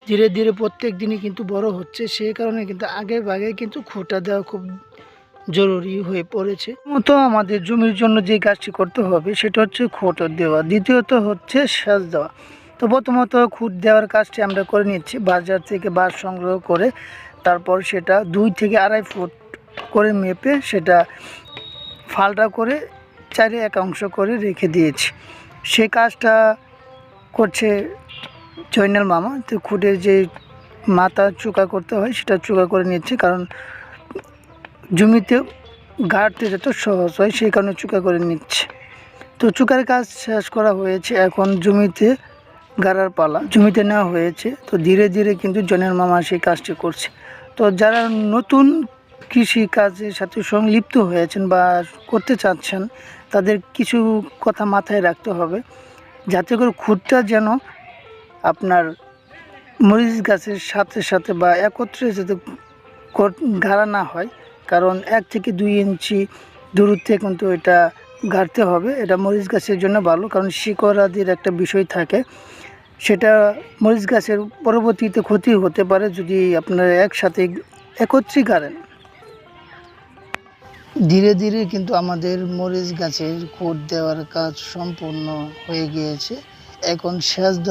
ধীরে ধীরে প্রত্যেক দিনই কিন্তু বড় হচ্ছে, সেই কারণে কিন্তু আগে ভাগে কিন্তু খুঁটা দেওয়া খুব জরুরি হয়ে পড়েছে। মতো আমাদের জমির জন্য যে কাজটি করতে হবে সেটা হচ্ছে খুঁট দেওয়া, দ্বিতীয়ত হচ্ছে সেচ দেওয়া। তো প্রথমত খুঁট দেওয়ার কাজটি আমরা করে নিচ্ছি। বাজার থেকে বাঁশ সংগ্রহ করে তারপর সেটা 2 থেকে 2.5 ফুট করে মেপে সেটা ফালটা করে চারে একাংশ করে রেখে দিয়েছি। সে কাজটা করছে জয়নাল মামা। তো খুঁটের যে মাথা চোকা করতে হয় সেটা চোকা করে নিচ্ছে, কারণ জমিতে গাড়তে যত সহজ হয় সেই কারণে চোকা করে নিচ্ছে। তো চোকার কাজ শেষ করা হয়েছে, এখন জমিতে গাড়ার পালা। জমিতে নেওয়া হয়েছে। তো ধীরে ধীরে কিন্তু জয়নাল মামা সেই কাজটি করছে। তো যারা নতুন কৃষি কাজের সাথে সংলিপ্ত হয়েছেন বা করতে চাচ্ছেন, তাদের কিছু কথা মাথায় রাখতে হবে, যাতে করে খুঁটটা যেন আপনার মরিচ গাছের সাথে সাথে বা একত্রে যাতে গাড়া না হয়। কারণ 1 থেকে 2 ইঞ্চি দূরত্বে কিন্তু এটা গাড়তে হবে। এটা মরিচ গাছের জন্য ভালো, কারণ শিকড় আদির একটা বিষয় থাকে, সেটা মরিচ গাছের পরবর্তীতে ক্ষতি হতে পারে যদি আপনারা একসাথে একত্রে গাড়েন। ধীরে ধীরে কিন্তু আমাদের মরিচ গাছের খুঁট দেওয়ার কাজ সম্পূর্ণ হয়ে গিয়েছে। এখন সেচ দেওয়া